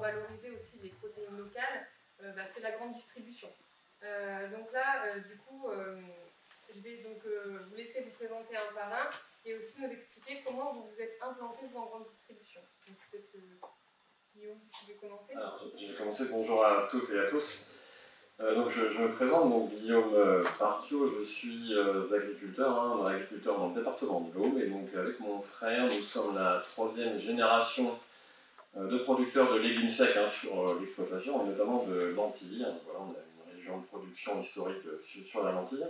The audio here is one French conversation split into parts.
valoriser aussi les protéines locales, c'est la grande distribution. Donc là, du coup, je vais donc vous laisser vous présenter un par un et aussi nous expliquer comment vous vous êtes implanté vous en grande distribution. Donc peut-être Guillaume, tu veux commencer? Alors, je vais commencer. Bonjour à toutes et à tous. Donc je me présente, donc Guillaume Partiot, je suis agriculteur, agriculteur dans le département de l'Aube, et donc avec mon frère, nous sommes la troisième génération de producteurs de légumes secs sur l'exploitation, et notamment de lentilles. Voilà, on a une région de production historique sur la lentille.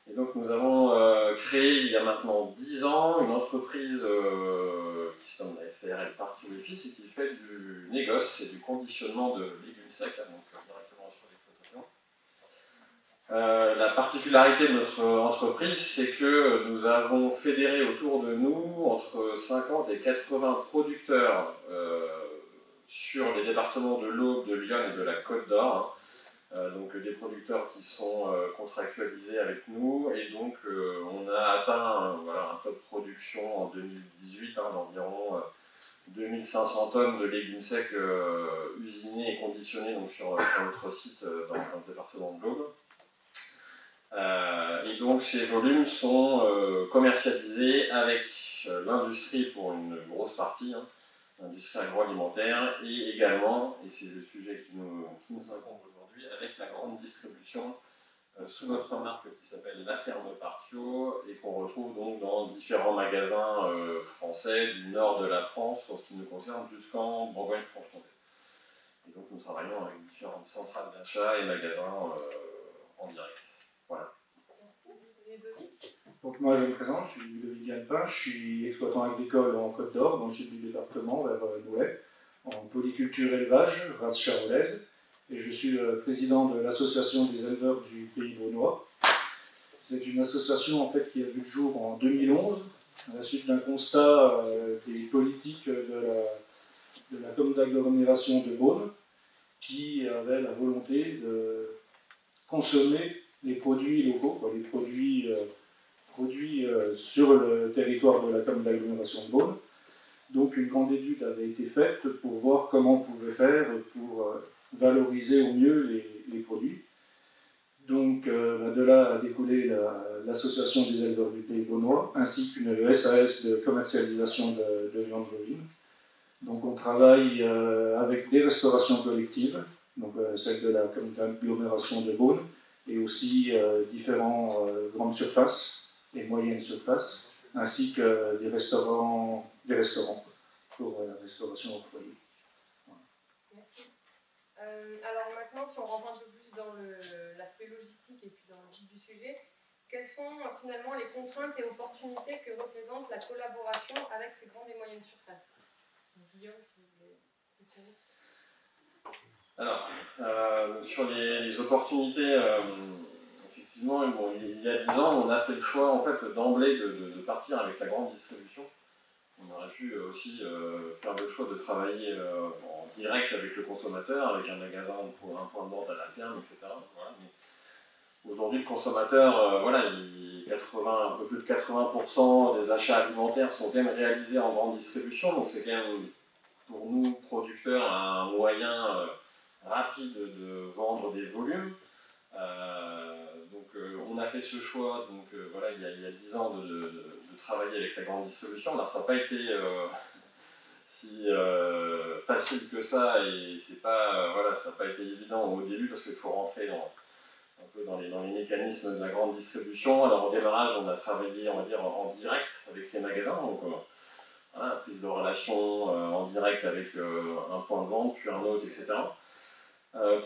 Et donc nous avons créé il y a maintenant 10 ans une entreprise qui se nomme la SARL Partiot et Fils et qui fait du négoce et du conditionnement de légumes secs, donc directement sur l'exploitation. La particularité de notre entreprise, c'est que nous avons fédéré autour de nous entre 50 et 80 producteurs sur les départements de l'Aube, de l'Yonne et de la Côte d'Or. Donc des producteurs qui sont contractualisés avec nous, et donc on a atteint un taux de production en 2018 d'environ 2500 tonnes de légumes secs usinés et conditionnés donc, sur notre site dans le département de l'Aube. Et donc ces volumes sont commercialisés avec l'industrie pour une grosse partie, l'industrie agroalimentaire, et également, et c'est le sujet qui nous incombe aujourd'hui, avec la grande distribution sous notre marque qui s'appelle La Ferme Partiot et qu'on retrouve donc dans différents magasins français du nord de la France pour ce qui nous concerne jusqu'en Bourgogne-Franche-Comté. Et donc nous travaillons avec différentes centrales d'achat et magasins en direct. Voilà. Ludovic. Donc moi je me présente, je suis Ludovic Galpin, je suis exploitant agricole en Côte d'Or, dans le sud du département, vers Nouai, en polyculture élevage, race charolaise, et je suis le président de l'association des éleveurs du Pays Beaunois. C'est une association en fait qui a vu le jour en 2011, à la suite d'un constat des politiques de la commune d'agglomération de Beaune, qui avait la volonté de consommer les produits locaux, les produits sur le territoire de la commune d'agglomération de Beaune. Donc une grande étude avait été faite pour voir comment on pouvait faire pour valoriser au mieux les produits. Donc de là a découlé l'association des éleveurs du Pays Beaunois, ainsi qu'une SAS de commercialisation de viande bovine. Donc on travaille avec des restaurations collectives, donc celle de la commune d'agglomération de Beaune, et aussi différents grandes surfaces et moyennes surfaces, ainsi que des restaurants pour la restauration au foyer. Voilà. Merci. Alors maintenant, si on rentre un peu plus dans l'aspect logistique et puis dans le vif du sujet, quelles sont finalement les contraintes et opportunités que représente la collaboration avec ces grandes et moyennes surfaces? Guillaume, si vous voulez continuer. Alors, sur les opportunités, effectivement, il y a 10 ans, on a fait le choix en fait, d'emblée de partir avec la grande distribution. On aurait pu aussi faire le choix de travailler en direct avec le consommateur, avec un magasin, un point de vente à la ferme, etc. Voilà. Mais aujourd'hui, le consommateur, un peu plus de 80% des achats alimentaires sont quand même réalisés en grande distribution, donc c'est quand même pour nous, producteurs, un moyen rapide de vendre des volumes. On a fait ce choix il y a 10 ans de travailler avec la grande distribution. Alors ça n'a pas été si facile que ça, et ça n'a pas été évident au début parce qu'il faut rentrer un peu dans les mécanismes de la grande distribution. Alors au démarrage, on a travaillé, on va dire, en direct avec les magasins. Donc, prise de relation en direct avec un point de vente, puis un autre, etc.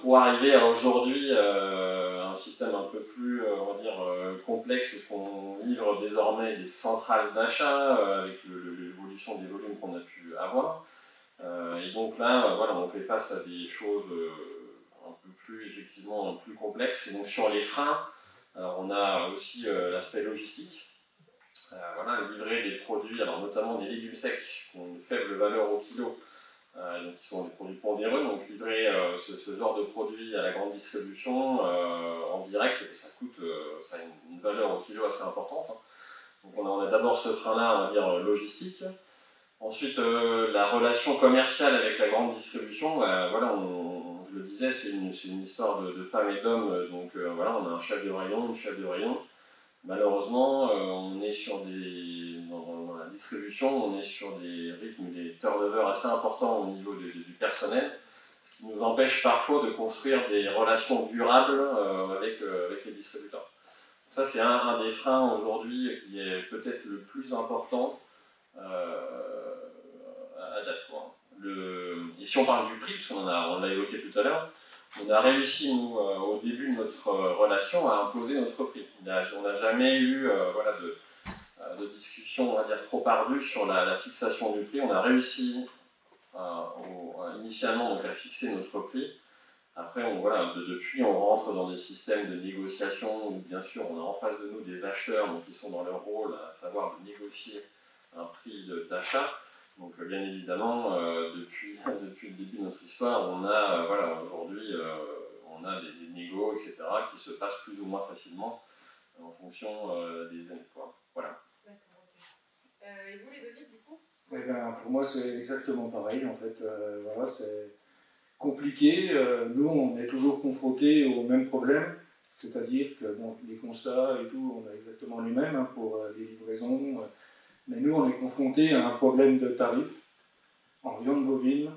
Pour arriver à aujourd'hui un système un peu plus complexe, puisqu'on livre désormais des centrales d'achat avec l'évolution des volumes qu'on a pu avoir. Et donc là, on fait face à des choses un peu plus complexes. Et donc sur les freins, on a aussi l'aspect logistique. Livrer des produits, alors notamment des légumes secs qui ont une faible valeur au kilo, donc qui sont des produits pondéreux, donc livrer ce genre de produits à la grande distribution en direct, ça a une valeur au kilo assez importante. Donc on a d'abord ce frein-là, on va dire logistique. Ensuite, la relation commerciale avec la grande distribution, voilà, je le disais, c'est une histoire de femmes et d'hommes. Donc voilà, on a un chef de rayon, une chef de rayon. Malheureusement, on est dans la distribution, on est sur des rythmes, des turnover assez importants au niveau du personnel, ce qui nous empêche parfois de construire des relations durables avec les distributeurs. Ça, c'est un des freins aujourd'hui qui est peut-être le plus important à date, quoi. Et si on parle du prix, parce qu'on l'a évoqué tout à l'heure, on a réussi, nous, au début de notre relation, à imposer notre prix. On n'a jamais eu voilà, de discussion, on va dire, trop ardue sur la fixation du prix. On a réussi initialement donc, à fixer notre prix. Après, depuis, on rentre dans des systèmes de négociation où, bien sûr, on a en face de nous des acheteurs donc, qui sont dans leur rôle, à savoir de négocier un prix d'achat. Donc, bien évidemment, depuis le début de notre histoire, on a aujourd'hui on a des négos, etc., qui se passent plus ou moins facilement en fonction des années. Quoi. Voilà. D'accord, ok. Et vous, Ludovic, du coup? Eh bien, pour moi, c'est exactement pareil. En fait, voilà, c'est compliqué. Nous, on est toujours confrontés aux mêmes problèmes, c'est-à-dire que bon, les constats et tout, on a exactement les mêmes pour les livraisons. Mais nous, on est confrontés à un problème de tarif. En viande bovine,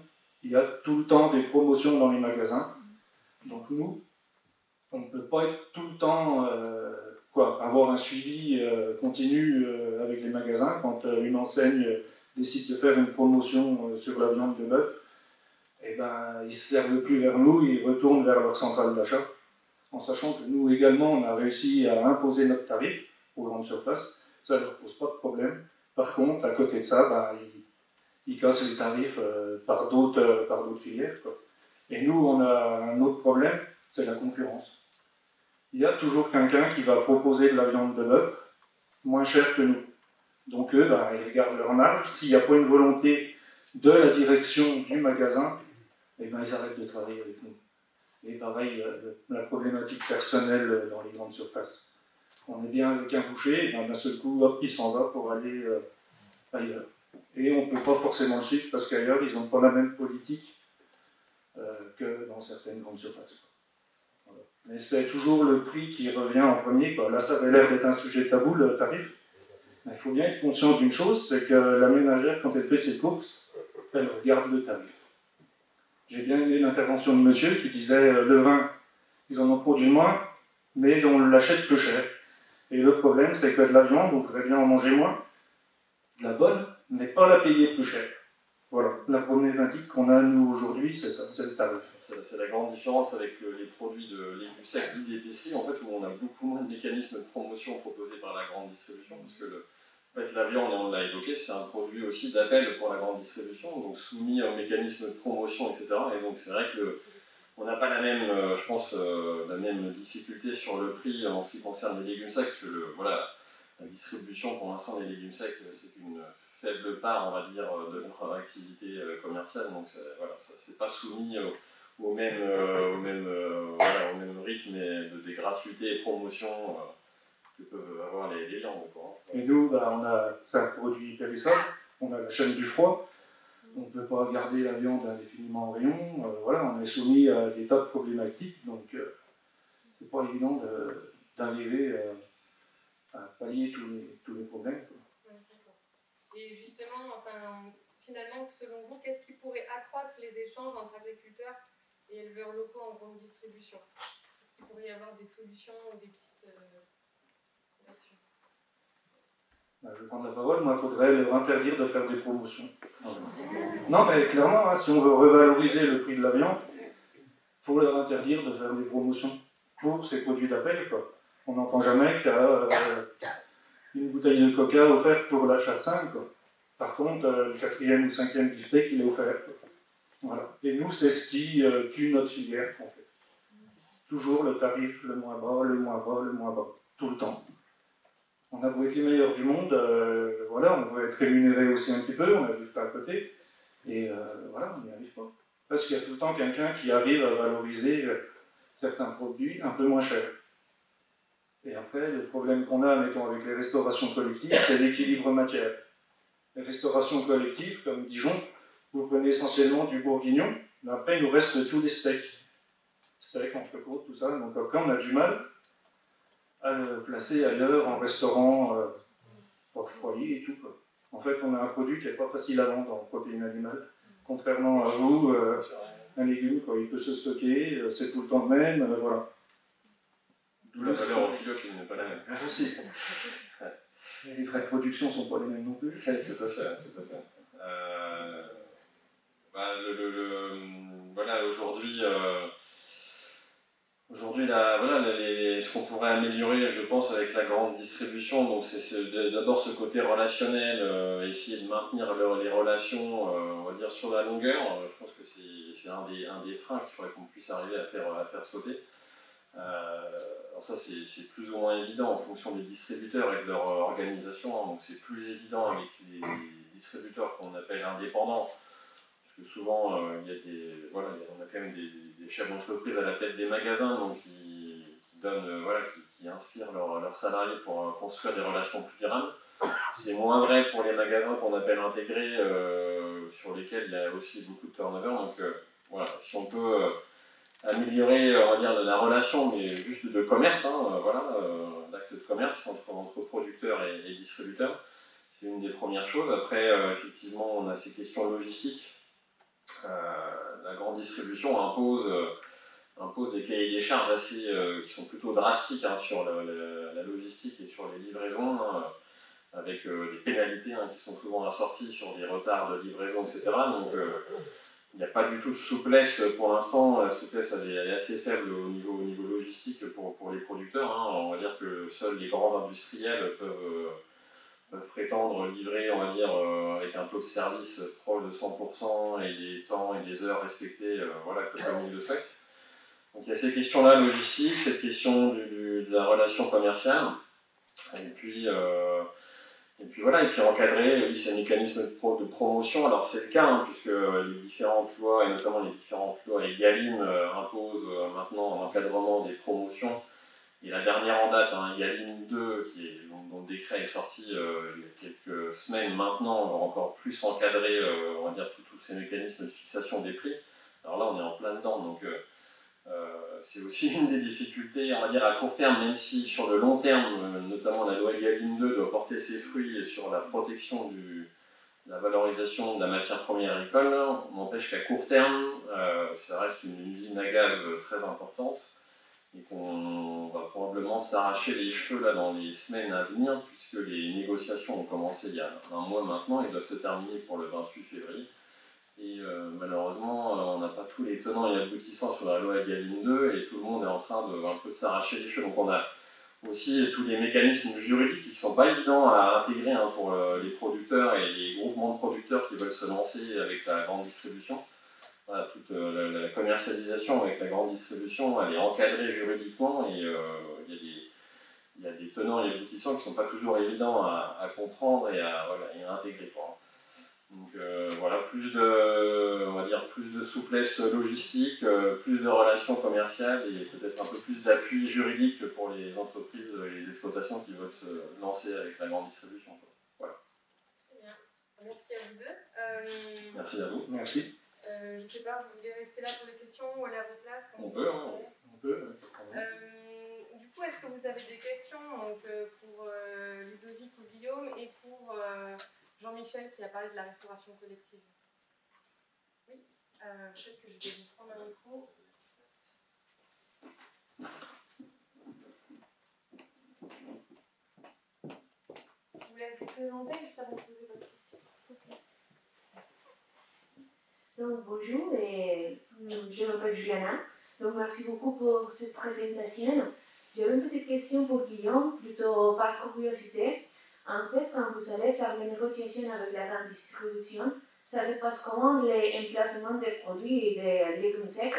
il y a tout le temps des promotions dans les magasins. Donc nous, on ne peut pas être tout le temps, avoir un suivi continu avec les magasins. Quand une enseigne décide de faire une promotion sur la viande de bœuf, eh ben, ils ne se servent plus vers nous, ils retournent vers leur centrale d'achat, en sachant que nous également, on a réussi à imposer notre tarif aux grandes surfaces. Ça ne leur pose pas de problème. Par contre, à côté de ça, ils cassent les tarifs par d'autres filières, quoi. Et nous, on a un autre problème, c'est la concurrence. Il y a toujours quelqu'un qui va proposer de la viande de bœuf moins chère que nous. Donc eux, ils regardent leur marge. S'il n'y a pas une volonté de la direction du magasin, eh ben, ils arrêtent de travailler avec nous. Et pareil, la problématique personnelle dans les grandes surfaces. On est bien avec un boucher, et d'un seul coup, hop, il s'en va pour aller ailleurs. Et on ne peut pas forcément le suivre parce qu'ailleurs, ils n'ont pas la même politique que dans certaines grandes surfaces. Voilà. Mais c'est toujours le prix qui revient en premier, quoi. Là, ça avait l'air d'être un sujet tabou, le tarif. Mais il faut bien être conscient d'une chose, c'est que la ménagère, quand elle fait ses courses, elle regarde le tarif. J'ai bien aimé l'intervention de monsieur qui disait le vin, ils en ont produit moins, mais on l'achète plus cher. Et le problème, c'est que de la viande, on voudrait bien en manger moins, de la bonne, mais pas la payer plus cher. Voilà, la problématique qu'on a, nous, aujourd'hui, c'est ça, c'est le tarif. C'est la grande différence avec les produits de légumes secs dits d'épicerie, en fait, où on a beaucoup moins de mécanismes de promotion proposés par la grande distribution, parce que en fait, la viande, on l'a évoqué, c'est un produit aussi d'appel pour la grande distribution, donc soumis aux mécanismes de promotion, etc. Et donc c'est vrai qu'on n'a pas la même, je pense, la même difficulté sur le prix en ce qui concerne les légumes secs, parce que la distribution, pour l'instant, des légumes secs, c'est une faible part, on va dire, de leur activité commerciale, donc c'est pas soumis au même rythme des gratuités et promotions que peuvent avoir les viandes. Et nous, c'est un produit périssable, on a la chaîne du froid, on ne peut pas garder la viande indéfiniment en rayon, on est soumis à des tas de problématiques, donc c'est pas évident d'arriver à pallier tous les problèmes. Ouais, et justement, finalement, selon vous, qu'est-ce qui pourrait accroître les échanges entre agriculteurs et éleveurs locaux en grande distribution? Est-ce qu'il pourrait y avoir des solutions ou des pistes là-dessus? Je vais prendre la parole, moi il faudrait leur interdire de faire des promotions. Non mais clairement, si on veut revaloriser le prix de la viande, il faut leur interdire de faire des promotions pour ces produits d'appel, quoi. On n'entend jamais qu'il y a une bouteille de coca offerte pour l'achat de 5, quoi. Par contre, le 4e ou 5e beefsteak, il est offert, quoi. Voilà. Et nous, c'est ce qui tue notre filière, en fait. Toujours le tarif le moins bas, le moins bas, le moins bas, tout le temps. On a beau être les meilleurs du monde, on veut être rémunéré aussi un petit peu, on n'arrive pas à côté, et on n'y arrive pas. Parce qu'il y a tout le temps quelqu'un qui arrive à valoriser certains produits un peu moins chers. Et après, le problème qu'on a, mettons, avec les restaurations collectives, c'est l'équilibre matière. Les restaurations collectives, comme Dijon, vous prenez essentiellement du bourguignon, mais après il nous reste tous les steaks. Steaks, entrecôtes, tout ça. Donc après on a du mal à le placer ailleurs, en restaurant, pour foyer et tout, quoi. En fait, on a un produit qui n'est pas facile à vendre en protéines animales. Contrairement à vous, un légume, quoi, il peut se stocker, c'est tout le temps le même, voilà. D'où la valeur au kilo qui n'est pas la même. Aussi. Et les frais de production ne sont pas les mêmes non plus. Tout à fait, tout à fait. Voilà, aujourd'hui, ce qu'on pourrait améliorer, je pense, avec la grande distribution, donc c'est d'abord ce côté relationnel, essayer de maintenir les relations, on va dire, sur la longueur. Je pense que c'est un des freins qu'il faudrait qu'on puisse arriver à faire sauter. Alors ça, c'est plus ou moins évident en fonction des distributeurs et de leur organisation, hein. Donc c'est plus évident avec les distributeurs qu'on appelle indépendants, parce que souvent, on a quand même des chefs d'entreprise à la tête des magasins, donc qui donnent, qui inspirent leurs salariés pour construire des relations plus durables. C'est moins vrai pour les magasins qu'on appelle intégrés, sur lesquels il y a aussi beaucoup de turnover. Donc voilà, si on peut améliorer, on va dire, la relation, mais juste de commerce, hein, d'acte de commerce entre producteurs et distributeurs, c'est une des premières choses. Après, effectivement, on a ces questions logistiques. La grande distribution impose des cahiers des charges assez, qui sont plutôt drastiques, hein, sur la logistique et sur les livraisons, hein, avec des pénalités, hein, qui sont souvent assorties sur des retards de livraison, etc. Donc il n'y a pas du tout de souplesse pour l'instant. La souplesse elle est assez faible au niveau logistique pour les producteurs, hein. On va dire que seuls les grands industriels peuvent prétendre livrer, on va dire, avec un taux de service proche de 100% et des temps et des heures respectés, comme ils le souhaitent. Donc il y a ces questions-là logistiques, cette question de la relation commerciale, et puis encadrer ces mécanismes de promotion. Alors c'est le cas, hein, puisque les différentes lois, et notamment les différentes lois EGalim, imposent maintenant un encadrement des promotions. Et la dernière en date, hein, EGalim 2, dont le décret est sorti il y a quelques semaines maintenant, va encore plus encadrer, on va dire, tous ces mécanismes de fixation des prix. Alors là, on est en plein dedans, donc c'est aussi une des difficultés, on va dire, à court terme, même si sur le long terme, notamment la loi EGalim 2 doit porter ses fruits sur la protection de la valorisation de la matière première agricole. On n'empêche qu'à court terme, ça reste une usine à gaz très importante et qu'on va probablement s'arracher les cheveux là, dans les semaines à venir, puisque les négociations ont commencé il y a un mois maintenant et doivent se terminer pour le 28 février. Et malheureusement, on n'a pas tous les tenants et aboutissants sur la loi EGalim 2 et tout le monde est en train un peu de s'arracher les cheveux. Donc on a aussi tous les mécanismes juridiques qui ne sont pas évidents à intégrer, hein, pour les producteurs et les groupements de producteurs qui veulent se lancer avec la grande distribution. Voilà, toute la commercialisation avec la grande distribution, elle est encadrée juridiquement et il y a des tenants et aboutissants qui ne sont pas toujours évidents à comprendre et à intégrer, quoi. Donc on va dire plus de souplesse logistique, plus de relations commerciales et peut-être un peu plus d'appui juridique pour les entreprises et les exploitations qui veulent se lancer avec la grande distribution, quoi. Voilà. Bien. Merci à vous deux. Merci à vous. Merci. Je ne sais pas, vous voulez rester là pour les questions ou aller à vos places? On peut. Du coup, est-ce que vous avez des questions, donc, pour Ludovic ou Guillaume et pour Jean-Michel qui a parlé de la restauration collective? Oui, peut-être que je vais vous prendre un micro. Je vous laisse vous présenter juste avant de poser votre question. Okay. Donc bonjour, je m'appelle Juliana. Donc merci beaucoup pour cette présentation. J'avais une petite question pour Guillaume, plutôt par curiosité. En fait, quand vous allez faire les négociations avec la grande distribution, ça se passe comment les emplacements des produits et des légumes secs?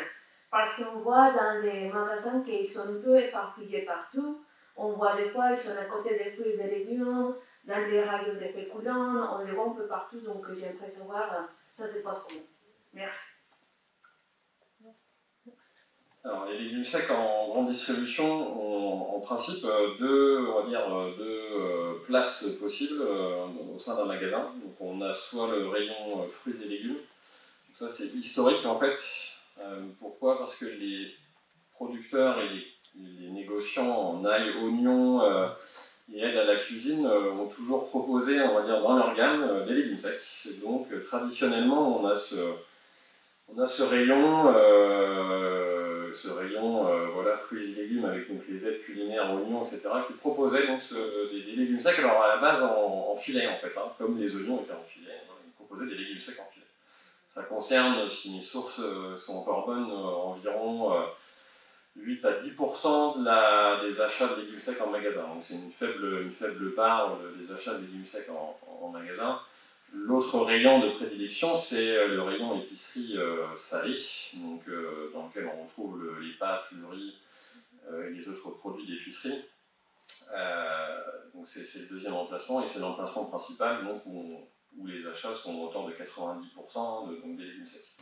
Parce qu'on voit dans les magasins qu'ils sont un peu éparpillés partout. On voit des fois, ils sont à côté des fruits et des légumes, dans les rayons des féculents, on les voit un peu partout. Donc j'aimerais savoir, ça se passe comment? Merci. Alors, les légumes secs en grande distribution ont en principe deux places possibles au sein d'un magasin. Donc, on a soit le rayon fruits et légumes. Donc, ça, c'est historique en fait. Pourquoi? Parce que les producteurs et les négociants en ail, oignons et aide à la cuisine ont toujours proposé, on va dire, dans leur gamme, des légumes secs. Et donc, traditionnellement, on a ce rayon, voilà, fruits et légumes avec donc, les aides culinaires, oignons, etc., qui proposait donc des légumes secs, alors à la base en filet en fait, hein, comme les oignons étaient en filet, voilà, ils proposaient des légumes secs en filet. Ça concerne, si mes sources sont encore bonnes, environ 8 à 10% des achats de légumes secs en magasin. Donc c'est une faible part des achats de légumes secs en magasin. L'autre rayon de prédilection, c'est le rayon épicerie salée, donc, dans lequel on retrouve les pâtes, le riz et les autres produits d'épicerie. Donc c'est le deuxième emplacement et c'est l'emplacement principal donc, où les achats sont au hauteur de 90% donc des légumes secs.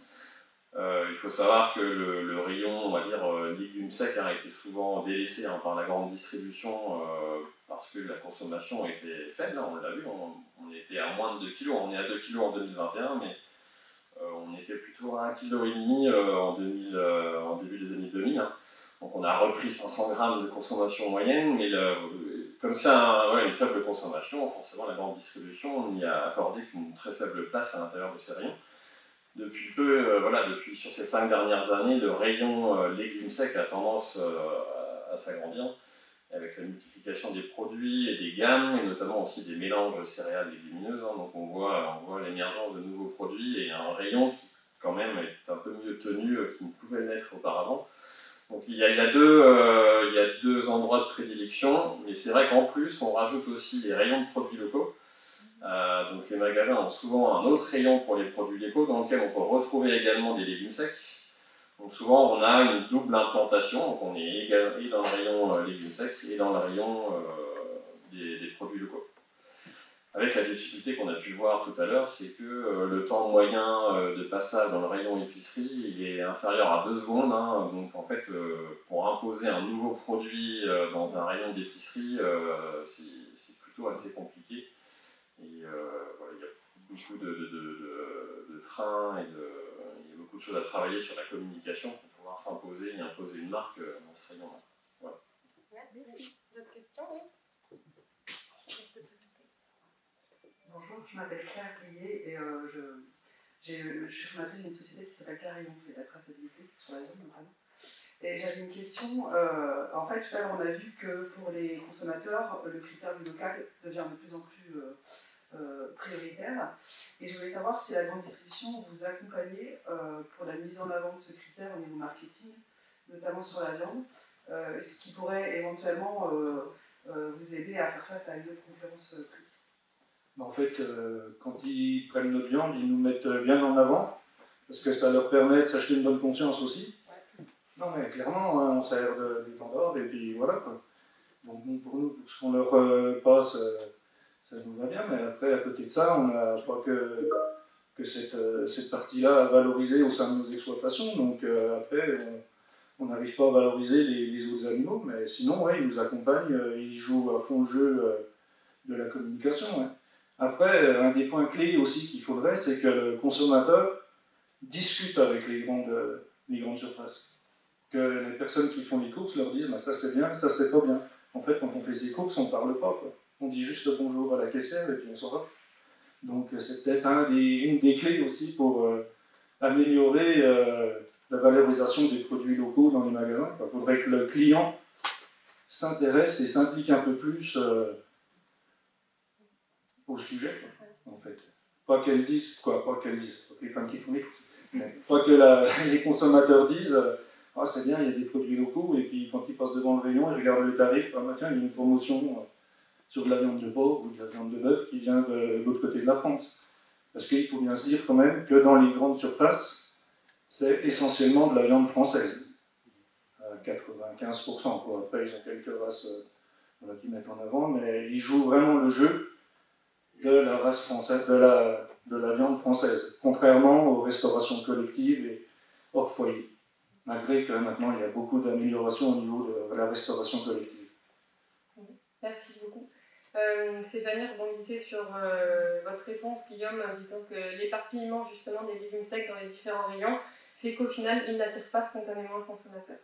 Il faut savoir que le rayon, on va dire, légumes secs a été souvent délaissé par la grande distribution parce que la consommation était faible, hein, on l'a vu, on était à moins de 2 kg, on est à 2 kg en 2021, mais on était plutôt à 1,5 kg en début des années 2000. Hein. Donc on a repris 500 grammes de consommation moyenne, mais comme c'est une faible consommation, forcément la grande distribution n'y a accordé qu'une très faible place à l'intérieur de ces rayons. Depuis depuis sur ces 5 dernières années, le rayon légumes secs a tendance à s'agrandir, avec la multiplication des produits et des gammes, et notamment aussi des mélanges céréales légumineuses. Hein. Donc on voit l'émergence de nouveaux produits et un rayon qui quand même est un peu mieux tenu qu'il ne pouvait l'être auparavant. Donc il y a deux endroits de prédilection, mais c'est vrai qu'en plus on rajoute aussi les rayons de produits locaux. Donc les magasins ont souvent un autre rayon pour les produits locaux dans lequel on peut retrouver également des légumes secs. Donc souvent on a une double implantation, donc on est et dans le rayon légumes secs et dans le rayon des produits locaux. Avec la difficulté qu'on a pu voir tout à l'heure, c'est que le temps moyen de passage dans le rayon épicerie il est inférieur à 2 secondes. Hein. Donc en fait, pour imposer un nouveau produit dans un rayon d'épicerie, c'est plutôt assez compliqué. Et il y a beaucoup de freins et il y a beaucoup de choses à travailler sur la communication pour pouvoir s'imposer et imposer une marque dans ce rayon-là. Voilà. Merci. D'autres questions? Bonjour, je m'appelle Claire Guillet et je suis fondatrice d'une société qui s'appelle Clarion, qui fait de la traçabilité sur la viande notamment. Et j'avais une question, en fait tout à l'heure on a vu que pour les consommateurs, le critère du local devient de plus en plus prioritaire. Et je voulais savoir si la grande distribution vous accompagnait pour la mise en avant de ce critère au niveau marketing, notamment sur la viande, ce qui pourrait éventuellement vous aider à faire face à une autre concurrence prix. En fait, quand ils prennent notre viande, ils nous mettent bien en avant, parce que ça leur permet de s'acheter une bonne conscience aussi. Non mais clairement, hein, on sert d'étendard et puis voilà quoi. Donc pour nous, pour ce qu'on leur passe, ça nous va bien, mais après à côté de ça, on n'a pas que cette partie-là à valoriser au sein de nos exploitations, donc après on n'arrive pas à valoriser les autres animaux, mais sinon ouais, ils nous accompagnent, ils jouent à fond le jeu de la communication. Ouais. Après, un des points clés aussi qu'il faudrait, c'est que le consommateur discute avec les grandes surfaces. Que les personnes qui font les courses leur disent bah, ça c'est bien, ça c'est pas bien. En fait, quand on fait ses courses, on ne parle pas. Quoi. On dit juste bonjour à la caissière et puis on s'en va. Donc c'est peut-être une des clés aussi pour améliorer la valorisation des produits locaux dans les magasins. Il faudrait que le client s'intéresse et s'implique un peu plus au sujet, quoi, en fait. Pas qu'elles disent, pas les femmes qui font les courses, mais pas que les consommateurs disent ah c'est bien, il y a des produits locaux, et puis quand ils passent devant le rayon, ils regardent le tarif, ah bah tiens, il y a une promotion sur de la viande de porc ou de la viande de bœuf qui vient de l'autre côté de la France. Parce qu'il faut bien se dire quand même que dans les grandes surfaces, c'est essentiellement de la viande française. 95%, quoi. Après, ils ont quelques races qui mettent en avant, mais ils jouent vraiment le jeu de la race française, de la viande française, contrairement aux restaurations collectives et hors foyer. malgré que maintenant il y a beaucoup d'améliorations au niveau de la restauration collective. Merci beaucoup. Stéphanie rebondissait sur votre réponse, Guillaume, en disant que l'éparpillement justement des légumes secs dans les différents rayons fait qu'au final, ils n'attirent pas spontanément le consommateur.